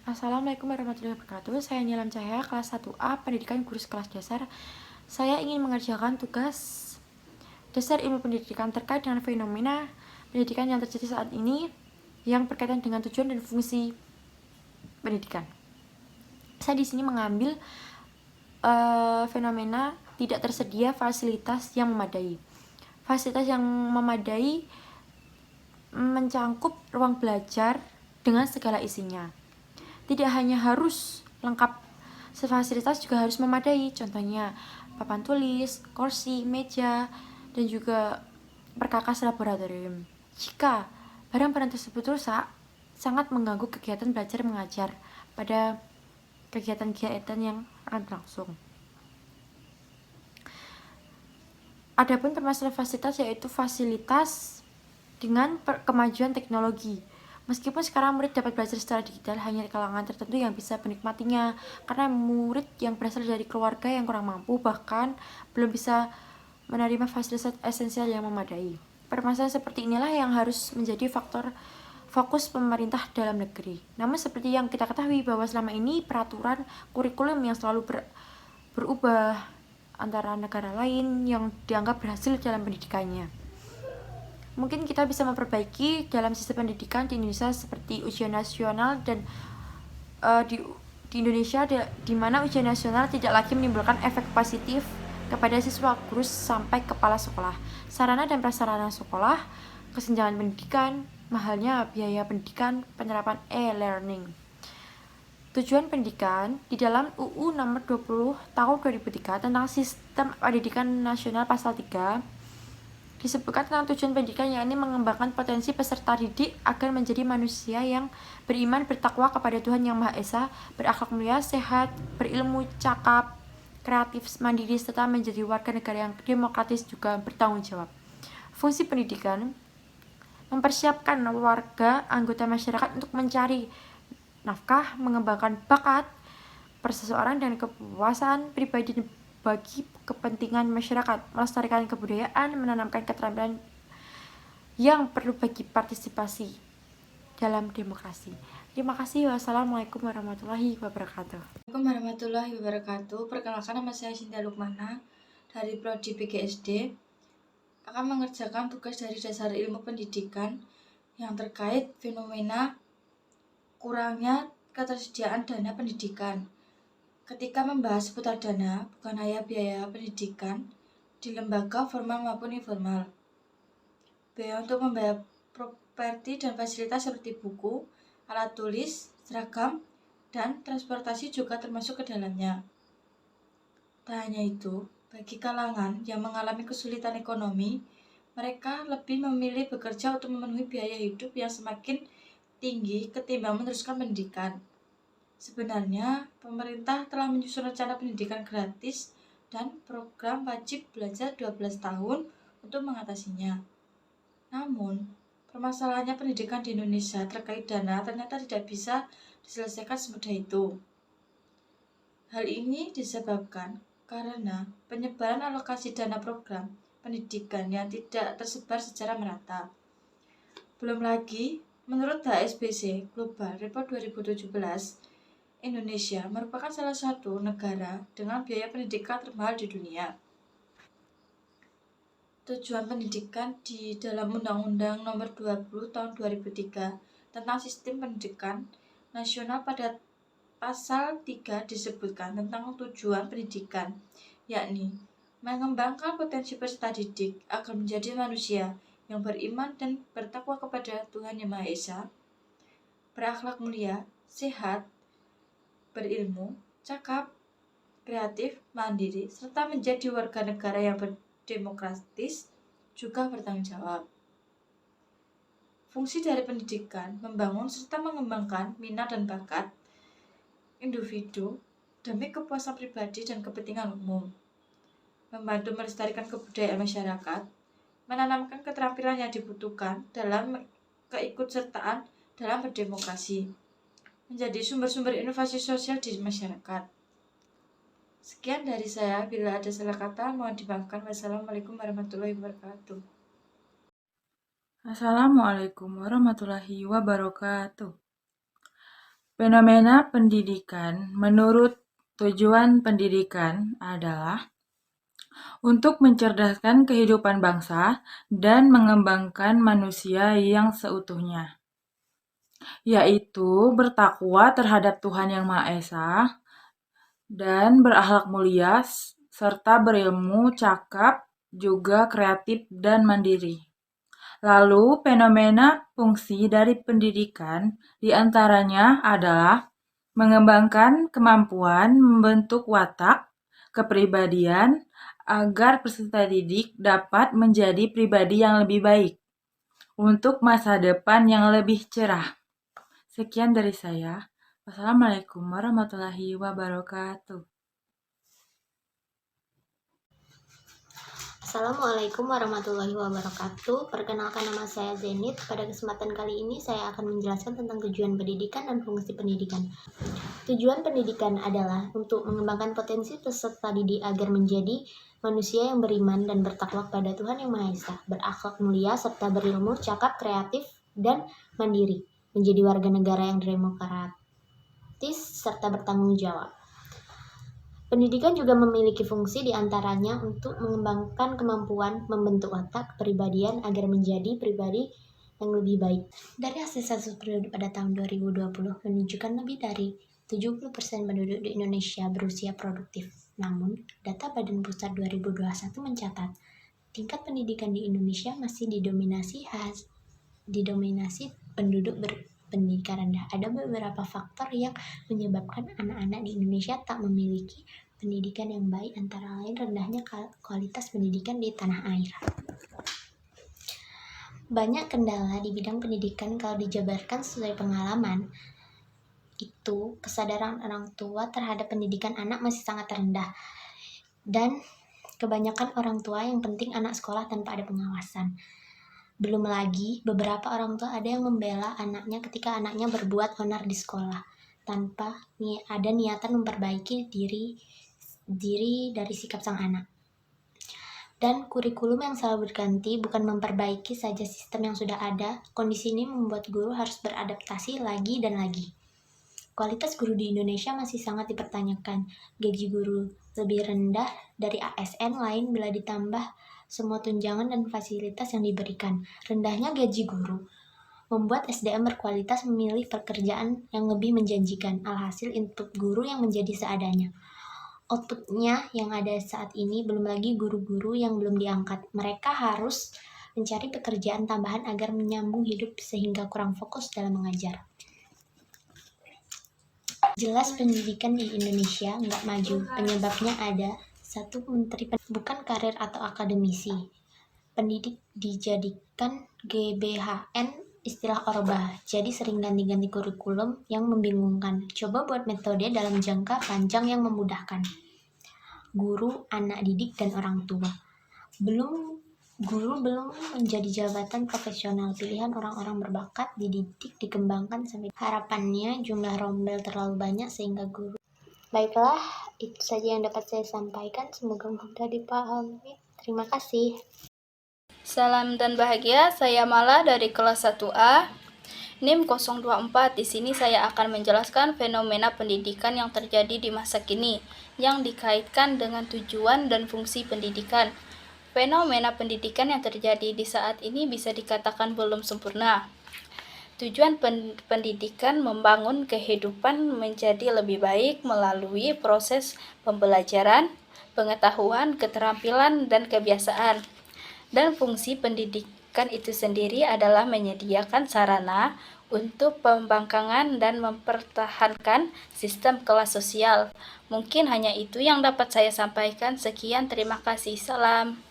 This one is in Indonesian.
Assalamualaikum warahmatullahi wabarakatuh. Saya Nilam Cahya, kelas 1A, Pendidikan Guru Kelas Dasar. Saya ingin mengerjakan tugas dasar ilmu pendidikan terkait dengan fenomena pendidikan yang terjadi saat ini yang berkaitan dengan tujuan dan fungsi pendidikan. Saya di sini mengambil fenomena tidak tersedia fasilitas yang memadai. Fasilitas yang memadai mencangkup ruang belajar dengan segala isinya. Tidak hanya harus lengkap, fasilitas juga harus memadai. Contohnya papan tulis, kursi, meja, dan juga perkakas laboratorium. Jika barang-barang tersebut rusak, sangat mengganggu kegiatan belajar mengajar pada kegiatan-kegiatan yang akan berlangsung. Adapun permasalahan fasilitas yaitu fasilitas dengan kemajuan teknologi. Meskipun sekarang murid dapat belajar secara digital, hanya kalangan tertentu yang bisa menikmatinya, karena murid yang berasal dari keluarga yang kurang mampu bahkan belum bisa menerima fasilitas esensial yang memadai. Permasalahan seperti inilah yang harus menjadi fokus pemerintah dalam negeri. Namun seperti yang kita ketahui bahwa selama ini peraturan kurikulum yang selalu berubah antara negara lain yang dianggap berhasil dalam pendidikannya. Mungkin kita bisa memperbaiki dalam sistem pendidikan di Indonesia seperti ujian nasional dan di Indonesia di mana ujian nasional tidak lagi menimbulkan efek positif kepada siswa, guru sampai kepala sekolah. Sarana dan prasarana sekolah, kesenjangan pendidikan, mahalnya biaya pendidikan, penerapan e-learning. Tujuan pendidikan di dalam UU nomor 20 tahun 2003 tentang sistem pendidikan nasional pasal 3 disebutkan tentang tujuan pendidikan, yakni mengembangkan potensi peserta didik agar menjadi manusia yang beriman, bertakwa kepada Tuhan Yang Maha Esa, berakhlak mulia, sehat, berilmu, cakap, kreatif, mandiri, serta menjadi warga negara yang demokratis juga bertanggung jawab. Fungsi pendidikan mempersiapkan warga anggota masyarakat untuk mencari nafkah, mengembangkan bakat perseseorang dan kepuasan pribadi bagi kepentingan masyarakat, melestarikan kebudayaan, menanamkan keterampilan yang perlu bagi partisipasi dalam demokrasi. Terima kasih. Wassalamualaikum warahmatullahi wabarakatuh. Assalamualaikum warahmatullahi wabarakatuh. Perkenalkan, nama saya Sinta Lukmana dari Prodi PGSD, akan mengerjakan tugas dari dasar ilmu pendidikan yang terkait fenomena kurangnya ketersediaan dana pendidikan. Ketika membahas seputar dana, bukan hanya biaya pendidikan di lembaga formal maupun informal. Biaya untuk membayar properti dan fasilitas seperti buku, alat tulis, seragam, dan transportasi juga termasuk ke dalamnya. Tak hanya itu, bagi kalangan yang mengalami kesulitan ekonomi, mereka lebih memilih bekerja untuk memenuhi biaya hidup yang semakin tinggi ketimbang meneruskan pendidikan. Sebenarnya, pemerintah telah menyusun rencana pendidikan gratis dan program wajib belajar 12 tahun untuk mengatasinya. Namun, permasalahannya pendidikan di Indonesia terkait dana ternyata tidak bisa diselesaikan semudah itu. Hal ini disebabkan karena penyebaran alokasi dana program pendidikan yang tidak tersebar secara merata. Belum lagi, menurut HSBC Global Report 2017, Indonesia merupakan salah satu negara dengan biaya pendidikan termahal di dunia. Tujuan pendidikan di dalam Undang-Undang Nomor 20 Tahun 2003 tentang Sistem Pendidikan Nasional pada Pasal 3 disebutkan tentang tujuan pendidikan, yakni mengembangkan potensi peserta didik agar menjadi manusia yang beriman dan bertakwa kepada Tuhan Yang Maha Esa, berakhlak mulia, sehat, berilmu, cakap, kreatif, mandiri, serta menjadi warga negara yang berdemokratis, juga bertanggung jawab. Fungsi dari pendidikan membangun serta mengembangkan minat dan bakat individu demi kepuasan pribadi dan kepentingan umum, membantu melestarikan kebudayaan masyarakat, menanamkan keterampilan yang dibutuhkan dalam keikutsertaan dalam berdemokrasi, menjadi sumber-sumber inovasi sosial di masyarakat. Sekian dari saya, bila ada salah kata mohon dimaafkan. Wassalamualaikum warahmatullahi wabarakatuh. Assalamualaikum warahmatullahi wabarakatuh. Fenomena pendidikan menurut tujuan pendidikan adalah untuk mencerdaskan kehidupan bangsa dan mengembangkan manusia yang seutuhnya, yaitu bertakwa terhadap Tuhan Yang Maha Esa dan berakhlak mulia serta berilmu, cakap, juga kreatif dan mandiri. Lalu, fenomena fungsi dari pendidikan diantaranya adalah mengembangkan kemampuan membentuk watak, kepribadian, agar peserta didik dapat menjadi pribadi yang lebih baik untuk masa depan yang lebih cerah. Sekian dari saya. Wassalamualaikum warahmatullahi wabarakatuh. Assalamualaikum warahmatullahi wabarakatuh. Perkenalkan, nama saya Zenit. Pada kesempatan kali ini saya akan menjelaskan tentang tujuan pendidikan dan fungsi pendidikan. Tujuan pendidikan adalah untuk mengembangkan potensi peserta didik agar menjadi manusia yang beriman dan bertakwa pada Tuhan Yang Maha Esa, berakhlak mulia serta berilmu, cakap, kreatif, dan mandiri, menjadi warga negara yang demokratis serta bertanggung jawab. Pendidikan juga memiliki fungsi diantaranya untuk mengembangkan kemampuan membentuk watak kepribadian agar menjadi pribadi yang lebih baik. Dari hasil sensus penduduk pada tahun 2020 menunjukkan lebih dari 70% penduduk di Indonesia berusia produktif. Namun, data Badan Pusat 2021 mencatat tingkat pendidikan di Indonesia masih didominasi penduduk berpendidikan rendah. Ada beberapa faktor yang menyebabkan anak-anak di Indonesia tak memiliki pendidikan yang baik, antara lain rendahnya kualitas pendidikan di tanah air. Banyak kendala di bidang pendidikan kalau dijabarkan sesuai pengalaman. Itu kesadaran orang tua terhadap pendidikan anak masih sangat rendah. Dan kebanyakan orang tua yang penting anak sekolah tanpa ada pengawasan. Belum lagi beberapa orang tua ada yang membela anaknya ketika anaknya berbuat onar di sekolah tanpa ada niatan memperbaiki diri dari sikap sang anak. Dan kurikulum yang selalu berganti bukan memperbaiki saja sistem yang sudah ada. Kondisi ini membuat guru harus beradaptasi lagi dan lagi. Kualitas guru di Indonesia masih sangat dipertanyakan. Gaji guru lebih rendah dari ASN lain bila ditambah semua tunjangan dan fasilitas yang diberikan. Rendahnya gaji guru membuat SDM berkualitas memilih pekerjaan yang lebih menjanjikan. Alhasil input guru yang menjadi seadanya. Outputnya yang ada saat ini belum lagi guru-guru yang belum diangkat. Mereka harus mencari pekerjaan tambahan agar menyambung hidup sehingga kurang fokus dalam mengajar. Jelas pendidikan di Indonesia nggak maju. Penyebabnya ada satu, menteri bukan karir atau akademisi. Pendidik dijadikan GBHN istilah orba, jadi sering ganti-ganti kurikulum yang membingungkan. Coba buat metode dalam jangka panjang yang memudahkan guru, anak didik, dan orang tua. Guru belum menjadi jabatan profesional. Pilihan orang-orang berbakat dididik, dikembangkan sampai harapannya jumlah rombel terlalu banyak sehingga guru. Baiklah, itu saja yang dapat saya sampaikan. Semoga mudah dipahami. Terima kasih. Salam dan bahagia, saya Mala dari kelas 1A, NIM 024. Di sini saya akan menjelaskan fenomena pendidikan yang terjadi di masa kini, yang dikaitkan dengan tujuan dan fungsi pendidikan. Fenomena pendidikan yang terjadi di saat ini bisa dikatakan belum sempurna. Tujuan pendidikan membangun kehidupan menjadi lebih baik melalui proses pembelajaran, pengetahuan, keterampilan, dan kebiasaan. Dan fungsi pendidikan itu sendiri adalah menyediakan sarana untuk pembangkangan dan mempertahankan sistem kelas sosial. Mungkin hanya itu yang dapat saya sampaikan. Sekian, terima kasih. Salam.